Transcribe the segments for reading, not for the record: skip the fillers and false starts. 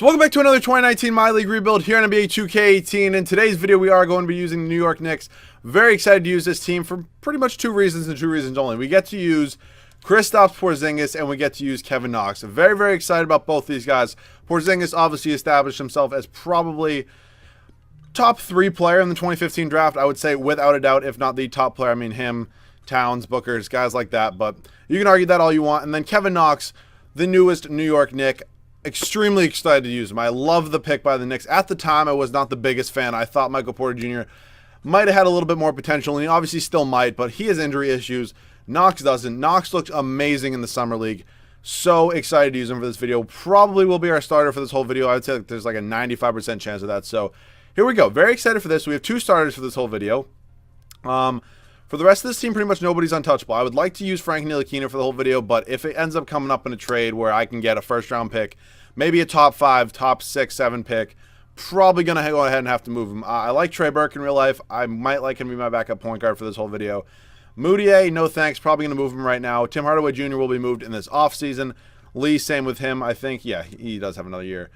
So welcome back to another 2019 My League rebuild here on NBA 2K18. In today's video, we are going to be using the New York Knicks. Very excited to use this team for pretty much two reasons and two reasons only. We get to use Kristaps Porzingis and we get to use Kevin Knox. Very, very excited about both these guys. Porzingis obviously established himself as probably top 3 player in the 2015 draft. I would say without a doubt, if not the top player. I mean him, Towns, Bookers, guys like that. But you can argue that all you want. And then Kevin Knox, the newest New York Knick. Extremely excited to use him. I love the pick by the Knicks. At the time, I was not the biggest fan. I thought Michael Porter Jr. might have had a little bit more potential, and he obviously still might, but he has injury issues. Knox doesn't. Knox looks amazing in the Summer League. So excited to use him for this video. Probably will be our starter for this whole video. I would say there's like a 95% chance of that. So here we go. Very excited for this. We have 2 starters for this whole video. For the rest of this team, pretty much nobody's untouchable. I would like to use Frank Ntilikina for the whole video, but if it ends up coming up in a trade where I can get a first-round pick, maybe a top 5, top 6, 7 pick, probably going to go ahead and have to move him. I like Trey Burke in real life. I might like him to be my backup point guard for this whole video. Moutier, no thanks. Probably going to move him right now. Tim Hardaway Jr. will be moved in this offseason. Lee, same with him. I think, yeah, he does have another year.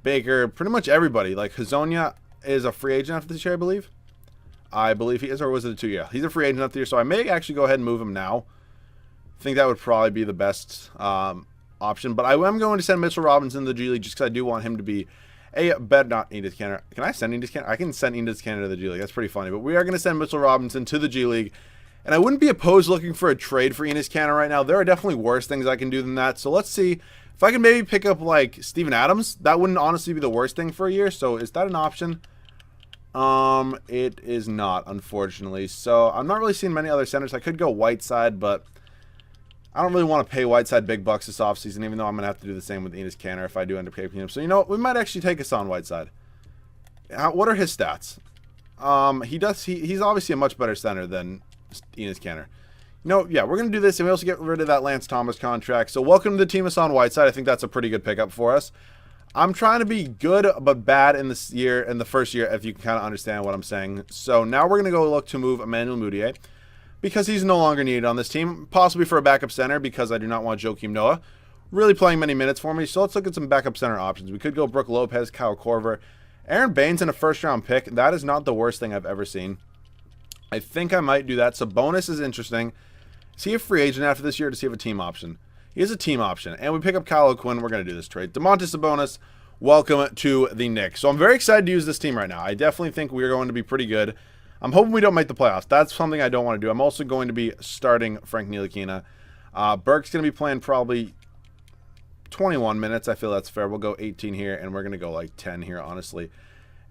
Baker, pretty much everybody. Like, Hazonia is a free agent after this year, I believe. I believe he is, or was it a 2 year? He's a free agent after the year, so I may actually go ahead and move him now. I think that would probably be the best option, but I am going to send Mitchell Robinson to the G League just because I do want him to be a better, not Enes Kanter. Can I send Enes Kanter? I can send Enes Kanter to the G League. That's pretty funny, but we are going to send Mitchell Robinson to the G League, and I wouldn't be opposed looking for a trade for Enes Kanter right now. There are definitely worse things I can do than that, so let's see if I can maybe pick up like Steven Adams. That wouldn't honestly be the worst thing for a year, so is that an option? It is not, unfortunately. So I'm not really seeing many other centers. I could go Whiteside, but I don't really want to pay Whiteside big bucks this offseason, even though I'm going to have to do the same with Enes Kanter if I do end up paying him. So, you know what? We might actually take Hassan Whiteside. What are his stats? He's obviously a much better center than Enes Kanter. You know, yeah, we're going to do this, and we also get rid of that Lance Thomas contract. So welcome to the team, Hassan Whiteside. I think that's a pretty good pickup for us. I'm trying to be good but bad in this year, in the first year, if you can kind of understand what I'm saying. So now we're going to go look to move Emmanuel Mudiay because he's no longer needed on this team, possibly for a backup center because I do not want Joakim Noah really playing many minutes for me. So let's look at some backup center options. We could go Brook Lopez, Kyle Korver, Aaron Baines in a first-round pick. That is not the worst thing I've ever seen. I think I might do that. Sabonis is interesting. Is he a free agent after this year to see if a team option? He is a team option. And we pick up Kyle O'Quinn. We're going to do this trade. Domantas Sabonis, welcome to the Knicks. So I'm very excited to use this team right now. I definitely think we're going to be pretty good. I'm hoping we don't make the playoffs. That's something I don't want to do. I'm also going to be starting Frank Ntilikina. Burke's going to be playing probably 21 minutes. I feel that's fair. We'll go 18 here, and we're going to go like 10 here, honestly.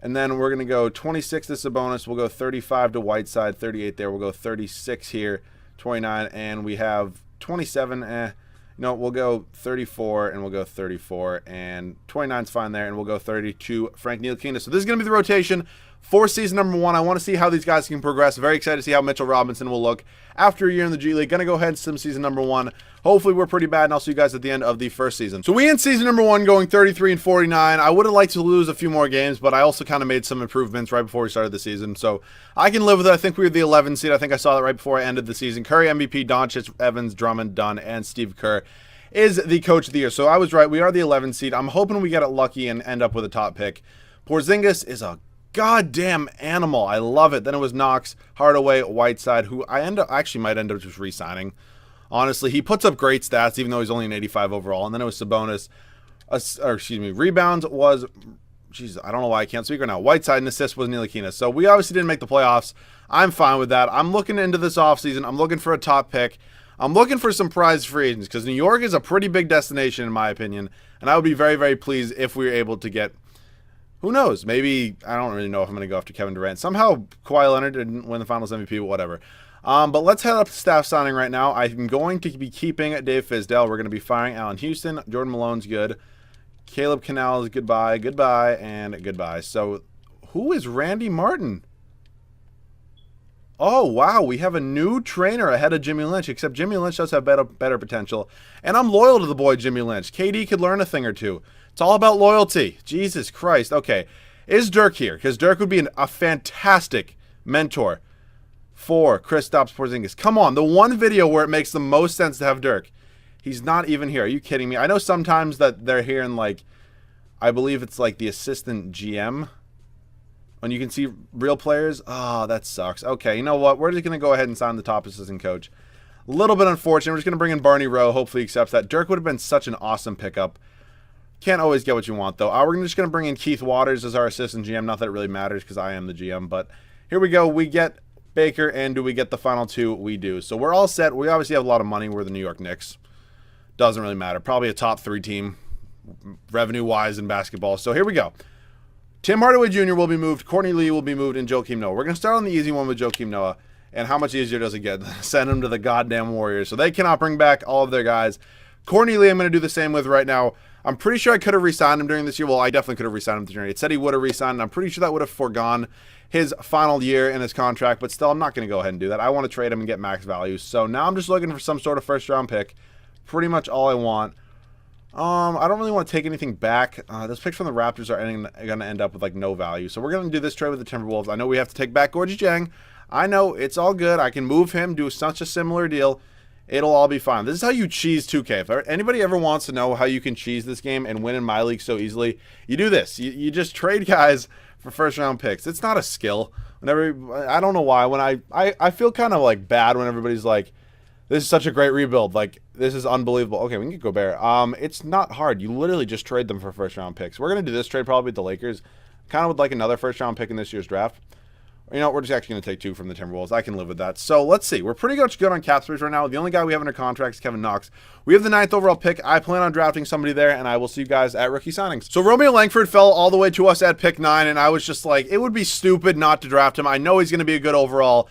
And then we're going to go 26 to Sabonis. We'll go 35 to Whiteside, 38 there. We'll go 36 here, 29, and we have 27. No, we'll go 34, and we'll go 34, and 29's fine there, and we'll go 32, Frank Ntilikina. So this is going to be the rotation for season number 1. I want to see how these guys can progress. Very excited to see how Mitchell Robinson will look after a year in the G League. Going to go ahead and sim season number 1. Hopefully we're pretty bad, and I'll see you guys at the end of the first season. So we in season number 1 going 33 and 49. I would have liked to lose a few more games, but I also kind of made some improvements right before we started the season. So I can live with it. I think we were the 11 seed. I think I saw that right before I ended the season. Curry MVP, Doncic, Evans, Drummond, Dunn, and Steve Kerr is the coach of the year. So I was right. We are the 11 seed. I'm hoping we get it lucky and end up with a top pick. Porzingis is a goddamn animal. I love it. Then it was Knox, Hardaway, Whiteside, who I actually might end up just re-signing. Honestly, he puts up great stats, even though he's only an 85 overall. And then it was Sabonis. Rebounds was, jeez, I don't know why I can't speak right now. Whiteside, and assist was Ntilikina. So we obviously didn't make the playoffs. I'm fine with that. I'm looking into this offseason. I'm looking for a top pick. I'm looking for some prize free agents because New York is a pretty big destination in my opinion, and I would be very, very pleased if we were able to get, who knows, maybe, I don't really know if I'm going to go after Kevin Durant. Somehow Kawhi Leonard didn't win the Finals MVP, but whatever. But let's head up to staff signing right now. I'm going to be keeping Dave Fizdale. We're going to be firing Allen Houston. Jordan Malone's good. Caleb Canals, goodbye, goodbye, and goodbye. So who is Randy Martin? Oh, wow, we have a new trainer ahead of Jimmy Lynch, except Jimmy Lynch does have better potential. And I'm loyal to the boy Jimmy Lynch. KD could learn a thing or two. It's all about loyalty. Jesus Christ. Okay, is Dirk here? Because Dirk would be a fantastic mentor for Kristaps Porzingis. Come on, the one video where it makes the most sense to have Dirk. He's not even here. Are you kidding me? I know sometimes that they're here and like, I believe it's like the assistant GM. And you can see real players. Oh, that sucks. Okay, you know what? We're just going to go ahead and sign the top assistant coach. A little bit unfortunate. We're just going to bring in Barney Rowe. Hopefully he accepts that. Dirk would have been such an awesome pickup. Can't always get what you want, though. We're just going to bring in Keith Waters as our assistant GM. Not that it really matters because I am the GM. But here we go. We get Baker, and do we get the final two? We do. So we're all set. We obviously have a lot of money. We're the New York Knicks. Doesn't really matter. Probably a top 3 team revenue-wise in basketball. So here we go. Tim Hardaway Jr. will be moved. Courtney Lee will be moved, and Joakim Noah. We're going to start on the easy one with Joakim Noah. And how much easier does it get? Send him to the goddamn Warriors. So they cannot bring back all of their guys. Courtney Lee I'm going to do the same with right now. I'm pretty sure I could have re-signed him during this year. Well, I definitely could have re-signed him during it. It said he would have re-signed, and I'm pretty sure that would have foregone his final year in his contract. But still, I'm not going to go ahead and do that. I want to trade him and get max value. So now I'm just looking for some sort of first-round pick. Pretty much all I want. I don't really want to take anything back. Those picks from the Raptors are going to end up with like no value. So we're going to do this trade with the Timberwolves. I know we have to take back Gorgie Jang. I know it's all good. I can move him, do such a similar deal. It'll all be fine. This is how you cheese 2K. If anybody ever wants to know how you can cheese this game and win in my league so easily, you do this. You just trade guys for first round picks. It's not a skill. I don't know why. When I feel kind of like bad when everybody's like, this is such a great rebuild. Like, this is unbelievable. Okay, we can get Gobert. It's not hard. You literally just trade them for first-round picks. We're going to do this trade probably with the Lakers. Kind of would like another first-round pick in this year's draft. You know, we're just actually going to take 2 from the Timberwolves. I can live with that. So, let's see. We're pretty much good on cap space right now. The only guy we have under contract is Kevin Knox. We have the 9th overall pick. I plan on drafting somebody there, and I will see you guys at rookie signings. So, Romeo Langford fell all the way to us at pick 9, and I was just like, it would be stupid not to draft him. I know he's going to be a good overall.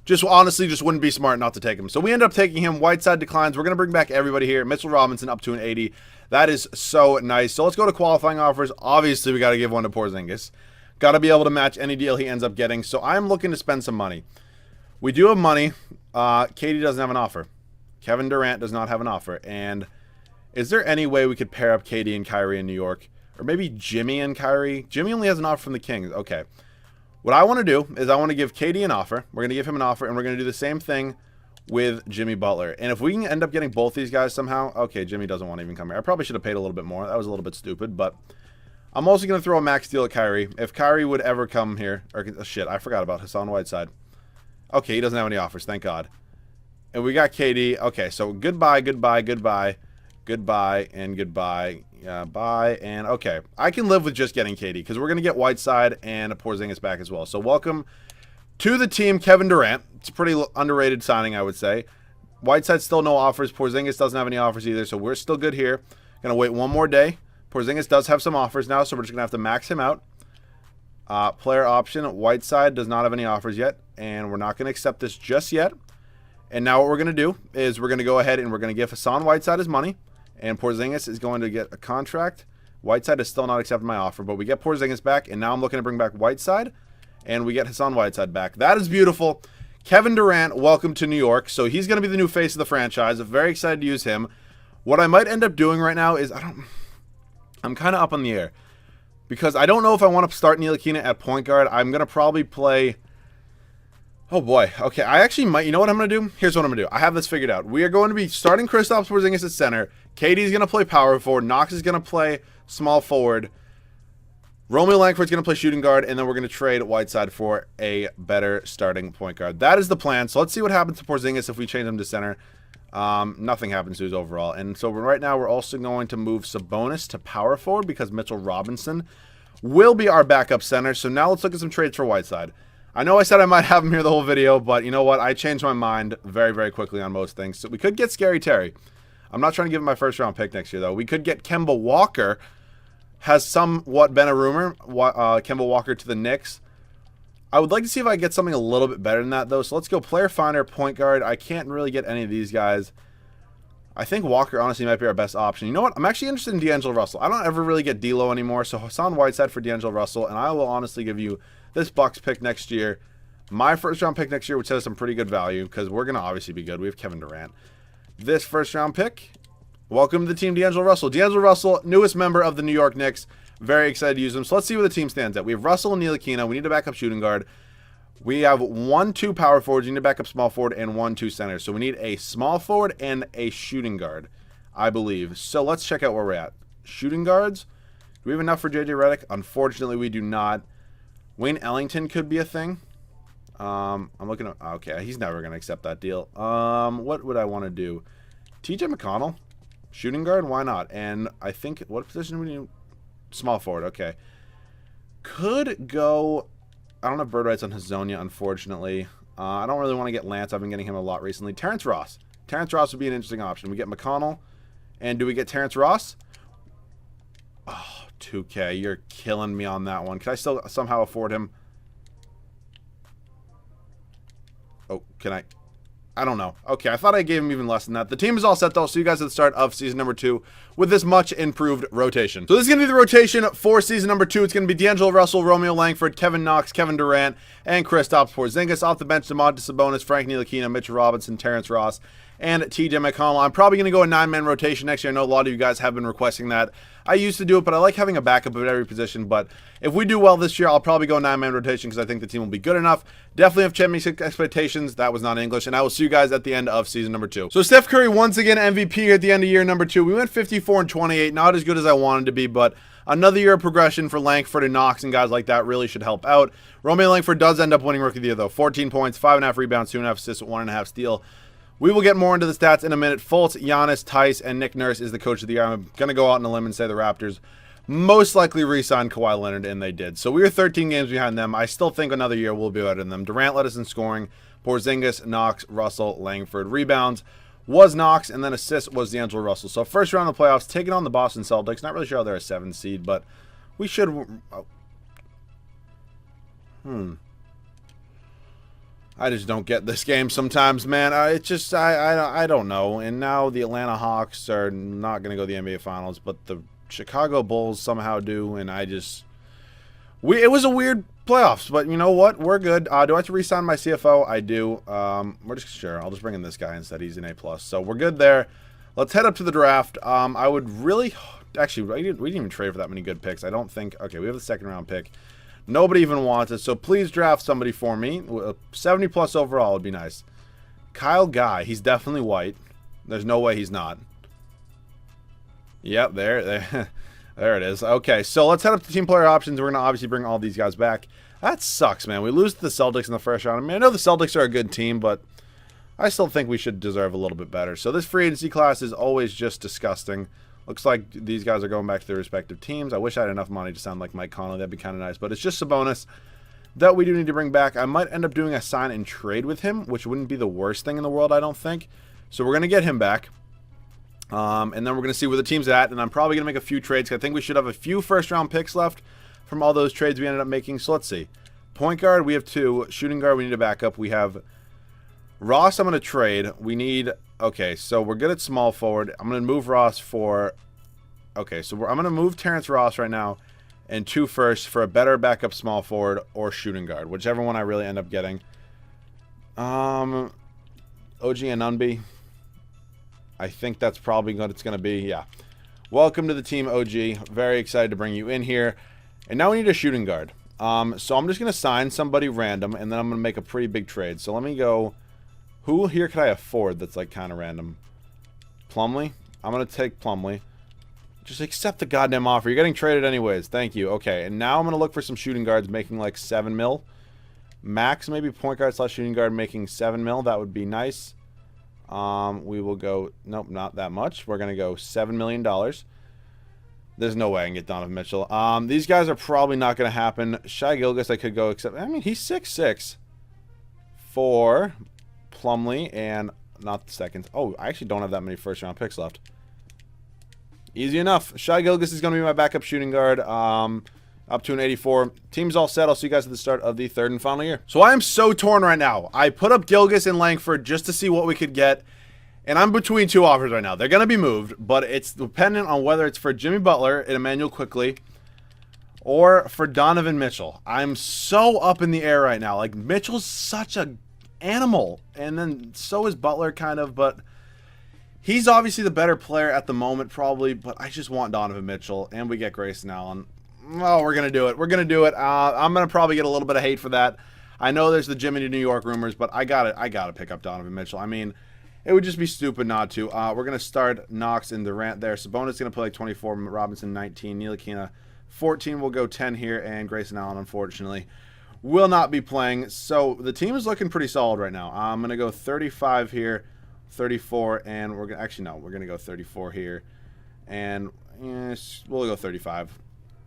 Just honestly, just wouldn't be smart not to take him. So we end up taking him. Whiteside declines. We're going to bring back everybody here. Mitchell Robinson up to an 80. That is so nice. So let's go to qualifying offers. Obviously, we got to give one to Porzingis. Got to be able to match any deal he ends up getting. So I'm looking to spend some money. We do have money. Katie doesn't have an offer. Kevin Durant does not have an offer. And is there any way we could pair up Katie and Kyrie in New York? Or maybe Jimmy and Kyrie? Jimmy only has an offer from the Kings. Okay. What I want to do is I want to give KD an offer. We're going to give him an offer, and we're going to do the same thing with Jimmy Butler. And if we can end up getting both these guys somehow, okay, Jimmy doesn't want to even come here. I probably should have paid a little bit more. That was a little bit stupid, but I'm also going to throw a max deal at Kyrie. If Kyrie would ever come here, or shit, I forgot about Hassan Whiteside. Okay, he doesn't have any offers, thank God. And we got KD. Okay, so goodbye, goodbye, goodbye, goodbye, and goodbye. Bye, and okay. I can live with just getting KD because we're going to get Whiteside and Porzingis back as well. So welcome to the team, Kevin Durant. It's a pretty underrated signing, I would say. Whiteside still no offers. Porzingis doesn't have any offers either, so we're still good here. Going to wait one more day. Porzingis does have some offers now, so we're just going to have to max him out. Player option, Whiteside does not have any offers yet, and we're not going to accept this just yet. And now what we're going to do is we're going to go ahead and we're going to give Hassan Whiteside his money. And Porzingis is going to get a contract. Whiteside is still not accepting my offer, but we get Porzingis back, and now I'm looking to bring back Whiteside, and we get Hassan Whiteside back. That is beautiful. Kevin Durant, welcome to New York. So he's going to be the new face of the franchise. I'm very excited to use him. What I might end up doing right now is I'm kind of up on the air because I don't know if I want to start Ntilikina at point guard. I'm going to probably play... Oh, boy. Okay, I actually might... You know what I'm going to do? Here's what I'm going to do. I have this figured out. We are going to be starting Kristaps Porzingis at center. KD's going to play power forward. Knox is going to play small forward. Romeo Langford's going to play shooting guard. And then we're going to trade Whiteside for a better starting point guard. That is the plan. So let's see what happens to Porzingis if we change him to center. Nothing happens to his overall. And so right now we're also going to move Sabonis to power forward because Mitchell Robinson will be our backup center. So now let's look at some trades for Whiteside. I know I said I might have him here the whole video, but you know what? I changed my mind very, very quickly on most things. So we could get Scary Terry. I'm not trying to give him my first-round pick next year, though. We could get Kemba Walker. Has somewhat been a rumor. Kemba Walker to the Knicks. I would like to see if I get something a little bit better than that, though. So let's go player finder, point guard. I can't really get any of these guys. I think Walker, honestly, might be our best option. You know what? I'm actually interested in D'Angelo Russell. I don't ever really get D'Lo anymore, so Hassan Whiteside for D'Angelo Russell, and I will honestly give you this Bucks pick next year. My first-round pick next year would set us some pretty good value because we're going to obviously be good. We have Kevin Durant. This first-round pick, welcome to the team, D'Angelo Russell. D'Angelo Russell, newest member of the New York Knicks. Very excited to use him. So let's see where the team stands at. We have Russell and Ntilikina. We need a backup shooting guard. We have 1-2 power forwards. We need a backup small forward and 1-2 centers. So we need a small forward and a shooting guard, I believe. So let's check out where we're at. Shooting guards. we have enough for J.J. Redick? Unfortunately, we do not. Wayne Ellington could be a thing. I'm looking at... Okay, he's never going to accept that deal. What would I want to do? T.J. McConnell? Shooting guard? Why not? And I think... What position would you... Small forward, okay. Could go... I don't have bird rights on Hazonia, unfortunately. I don't really want to get Lance. I've been getting him a lot recently. Terrence Ross. Terrence Ross would be an interesting option. We get McConnell. And do we get Terrence Ross? Oh, 2K. You're killing me on that one. Can I still somehow afford him? Oh, can I? I don't know. Okay, I thought I gave him even less than that. The team is all set, though. See you guys at the start of season number 2 with this much improved rotation. So this is going to be the rotation for season number 2. It's going to be D'Angelo Russell, Romeo Langford, Kevin Knox, Kevin Durant, and Kristaps Porzingis. Off the bench, Domantas Sabonis, Frank Ntilikina, Mitchell Robinson, Terrence Ross, and T.J. McConnell. I'm probably going to go a 9-man rotation next year. I know a lot of you guys have been requesting that. I used to do it, but I like having a backup at every position. But if we do well this year, I'll probably go a 9-man rotation because I think the team will be good enough. Definitely have championship expectations. That was not English. And I will see you guys at the end of season number 2. So Steph Curry, once again, MVP here at the end of year number 2. We went 54-28. Not as good as I wanted to be, but another year of progression for Langford and Knox and guys like that really should help out. Romeo Langford does end up winning Rookie of the Year, though. 14 points, 5.5 rebounds, 2.5 assists, 1.5 steal. We will get more into the stats in a minute. Fultz, Giannis, Tice, and Nick Nurse is the coach of the year. I'm going to go out on a limb and say the Raptors most likely re-signed Kawhi Leonard, and they did. So we were 13 games behind them. I still think another year we'll be better than them. Durant led us in scoring. Porzingis, Knox, Russell, Langford. Rebounds was Knox, and then assists was D'Angelo Russell. So first round of the playoffs, taking on the Boston Celtics. Not really sure how they're a 7 seed, but we should... I just don't get this game sometimes, man. It's just, I don't know. And now the Atlanta Hawks are not going to go to the NBA Finals, but the Chicago Bulls somehow do, and I just... It was a weird playoffs, but you know what? We're good. Do I have to re-sign my CFO? I do. We're just sure. I'll just bring in this guy instead. He's an A+. So we're good there. Let's head up to the draft. I would really... Actually, we didn't even trade for that many good picks. I don't think... Okay, we have the second-round pick. Nobody even wants it, so please draft somebody for me. 70+ overall would be nice. Kyle Guy. He's definitely white. There's no way he's not. Yep, there it is. Okay, so let's head up to team player options. We're going to obviously bring all these guys back. That sucks, man. We lose to the Celtics in the first round. I mean, I know the Celtics are a good team, but I still think we should deserve a little bit better. So this free agency class is always just disgusting. Looks like these guys are going back to their respective teams. I wish I had enough money to sound like Mike Conley. That'd be kind of nice. But it's just Sabonis that we do need to bring back. I might end up doing a sign and trade with him, which wouldn't be the worst thing in the world, I don't think. So we're going to get him back. And then we're going to see where the team's at. And I'm probably going to make a few trades. I think we should have a few first-round picks left from all those trades we ended up making. So let's see. Point guard, we have 2. Shooting guard, we need a backup. We have Ross, I'm going to trade. We need... Okay, so we're good at small forward. I'm going to move Ross for... Okay, so I'm going to move Terrence Ross right now and 2 firsts for a better backup small forward or shooting guard, whichever one I really end up getting. OG Anunoby. I think that's probably what it's going to be. Yeah. Welcome to the team, OG. Very excited to bring you in here. And now we need a shooting guard. So I'm just going to sign somebody random, and then I'm going to make a pretty big trade. So let me go... Who here could I afford that's like kind of random? Plumlee? I'm going to take Plumlee. Just accept the goddamn offer. You're getting traded anyways. Thank you. Okay, and now I'm going to look for some shooting guards making like 7 mil. Max, maybe point guard / shooting guard making 7 mil. That would be nice. We will go... Nope, not that much. We're going to go $7 million. There's no way I can get Donovan Mitchell. These guys are probably not going to happen. Shai Gilgeous I could go except... I mean, he's 6'6". For Plumlee and not the seconds. Oh, I actually don't have that many first-round picks left. Easy enough. Shai Gilgeous is going to be my backup shooting guard. Up to an 84. Team's all set. I'll see you guys at the start of the 3rd and final year. So I am so torn right now. I put up Gilgeous and Langford just to see what we could get. And I'm between 2 offers right now. They're going to be moved, but it's dependent on whether it's for Jimmy Butler and Emmanuel Quickly or for Donovan Mitchell. I'm so up in the air right now. Like, Mitchell's such a animal. And then so is Butler kind of, but he's obviously the better player at the moment probably, but I just want Donovan Mitchell, and we get Grayson Allen. Oh, we're going to do it. We're going to do it. I'm going to probably get a little bit of hate for that. I know there's the Jimmy to New York rumors, but I got to pick up Donovan Mitchell. I mean, it would just be stupid not to. We're going to start Knox and Durant there. Sabonis is going to play like 24, Robinson 19, Ntilikina 14 will go 10 here, and Grayson Allen, unfortunately, will not be playing. So the team is looking pretty solid right now. I'm going to go 35 here, 34, and we're going to, actually, no, we're going to go 34 here, and yes, we'll go 35.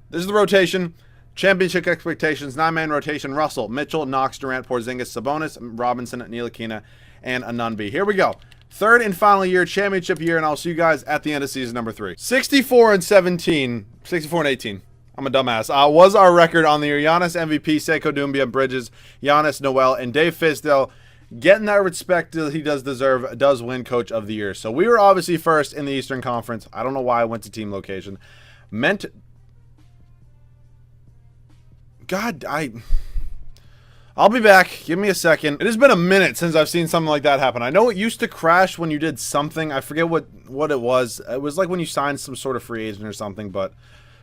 This is the rotation. Championship expectations, 9-man rotation: Russell, Mitchell, Knox, Durant, Porzingis, Sabonis, Robinson, Ntilikina, and Anunbi. Here we go. Third and final year, championship year, and I'll see you guys at the end of season number 3. 64-17, 64-18. I'm a dumbass. Was our record on the year. Giannis MVP, Sekou Doumbia, Bridges, Giannis, Noel, and Dave Fizdale, getting that respect that he does deserve, does win Coach of the Year. So we were obviously first in the Eastern Conference. I don't know why I went to team location. God, I'll be back. Give me a second. It has been a minute since I've seen something like that happen. I know it used to crash when you did something. I forget what it was. It was like when you signed some sort of free agent or something, but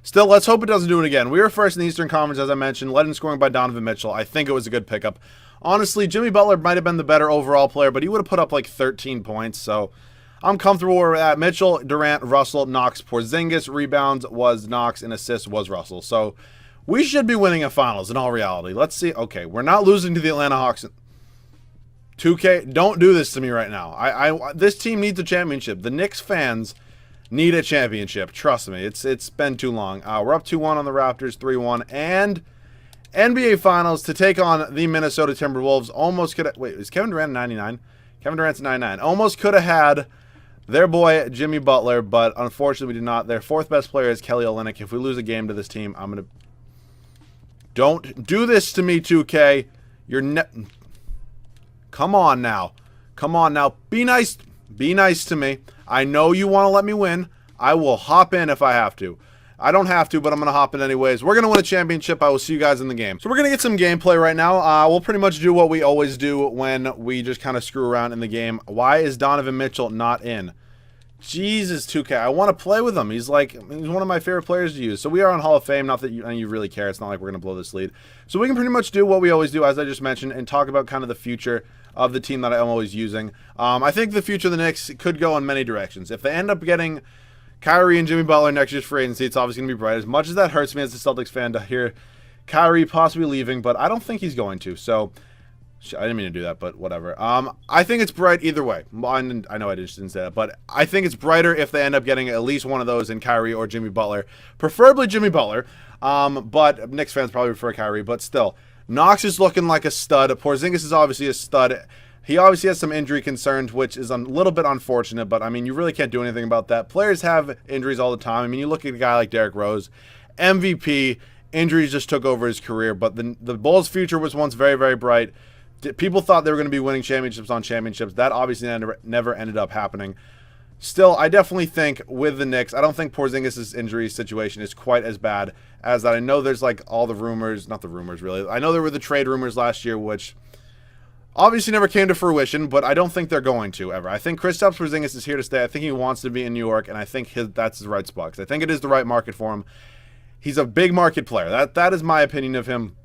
still, let's hope it doesn't do it again. We were first in the Eastern Conference, as I mentioned, led in scoring by Donovan Mitchell. I think it was a good pickup. Honestly, Jimmy Butler might have been the better overall player, but he would have put up like 13 points, so I'm comfortable where we're at. Mitchell, Durant, Russell, Knox, Porzingis. Rebounds was Knox, and assists was Russell. So we should be winning a finals in all reality. Let's see. Okay, we're not losing to the Atlanta Hawks. 2K, don't do this to me right now. This team needs a championship. The Knicks fans need a championship. Trust me. It's been too long. We're up 2-1 on the Raptors, 3-1, and NBA Finals to take on the Minnesota Timberwolves. Almost could have, wait, is Kevin Durant 99? Kevin Durant's 99. Almost could have had their boy Jimmy Butler, but unfortunately we did not. Their fourth best player is Kelly Olynyk. If we lose a game to this team, I'm going to... Don't do this to me, 2K. Come on now. Come on now. Be nice. Be nice to me. I know you want to let me win. I will hop in if I have to. I don't have to, but I'm going to hop in anyways. We're going to win a championship. I will see you guys in the game. So we're going to get some gameplay right now. We'll pretty much do what we always do when we just kind of screw around in the game. Why is Donovan Mitchell not in? Jesus, 2K. I want to play with him. He's one of my favorite players to use. So we are on Hall of Fame. Not that you really care. It's not like we're going to blow this lead. So we can pretty much do what we always do, as I just mentioned, and talk about kind of the future of the team that I'm always using. I think the future of the Knicks could go in many directions. If they end up getting Kyrie and Jimmy Butler next year's free agency, it's obviously going to be bright. As much as that hurts me as a Celtics fan to hear Kyrie possibly leaving, but I don't think he's going to. So I didn't mean to do that, but whatever. I think it's bright either way. I know I just didn't say that, but I think it's brighter if they end up getting at least one of those in Kyrie or Jimmy Butler. Preferably Jimmy Butler, but Knicks fans probably prefer Kyrie, but still. Knox is looking like a stud. Porzingis is obviously a stud. He obviously has some injury concerns, which is a little bit unfortunate, but, I mean, you really can't do anything about that. Players have injuries all the time. I mean, you look at a guy like Derrick Rose, MVP, injuries just took over his career, but the Bulls' future was once very, very bright. People thought they were going to be winning championships on championships. That obviously never ended up happening. Still, I definitely think with the Knicks, I don't think Porzingis' injury situation is quite as bad as that. I know there's like all the rumors, not the rumors really. I know there were the trade rumors last year, which obviously never came to fruition, but I don't think they're going to ever. I think Kristaps Porzingis is here to stay. I think he wants to be in New York, and I think that's his right spot. 'Cause I think it is the right market for him. He's a big market player. That is my opinion of him.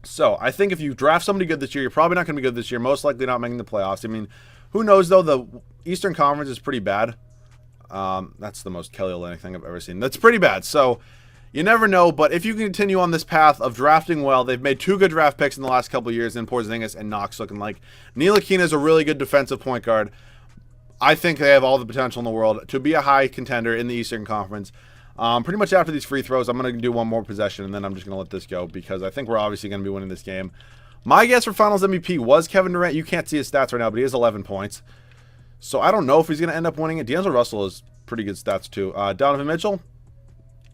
So I think if you draft somebody good this year, you're probably not going to be good this year. Most likely not making the playoffs. I mean, who knows though? The Eastern Conference is pretty bad. That's the most Kelly Olynyk thing I've ever seen. That's pretty bad. So you never know. But if you continue on this path of drafting well, they've made 2 good draft picks in the last couple of years in Porzingis and Knox looking like. Ntilikina is a really good defensive point guard. I think they have all the potential in the world to be a high contender in the Eastern Conference. Pretty much after these free throws, I'm going to do one more possession, and then I'm just going to let this go because I think we're obviously going to be winning this game. My guess for Finals MVP was Kevin Durant. You can't see his stats right now, but he has 11 points. So I don't know if he's going to end up winning it. D'Angelo Russell has pretty good stats too. Donovan Mitchell.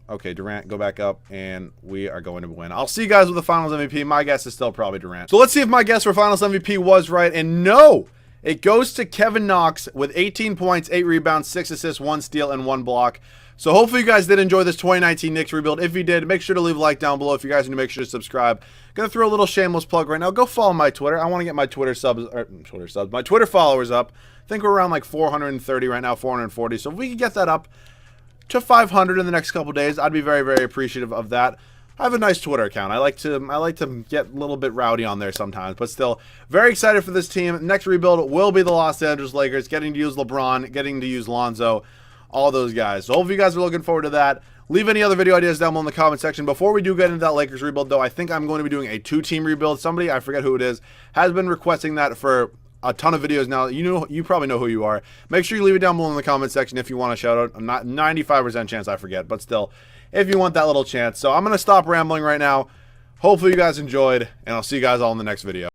Okay, Durant, go back up, and we are going to win. I'll see you guys with the Finals MVP. My guess is still probably Durant. So let's see if my guess for Finals MVP was right, and no! It goes to Kevin Knox with 18 points, 8 rebounds, 6 assists, 1 steal, and 1 block. So hopefully you guys did enjoy this 2019 Knicks rebuild. If you did, make sure to leave a like down below. If you guys need to make sure to subscribe. Gonna throw a little shameless plug right now. Go follow my Twitter. I want to get my my Twitter followers up. I think we're around like 430 right now, 440. So if we could get that up to 500 in the next couple days, I'd be very, very appreciative of that. I have a nice Twitter account. I like to get a little bit rowdy on there sometimes, but still very excited for this team. Next rebuild will be the Los Angeles Lakers, getting to use LeBron, getting to use Lonzo. all those guys. So hopefully you guys are looking forward to that. Leave any other video ideas down below in the comment section. Before we do get into that Lakers rebuild, though, I think I'm going to be doing a 2-team rebuild. Somebody, I forget who it is, has been requesting that for a ton of videos now. You probably know who you are. Make sure you leave it down below in the comment section if you want a shout out. I'm not 95% chance I forget, but still, if you want that little chance. So I'm going to stop rambling right now. Hopefully you guys enjoyed, and I'll see you guys all in the next video.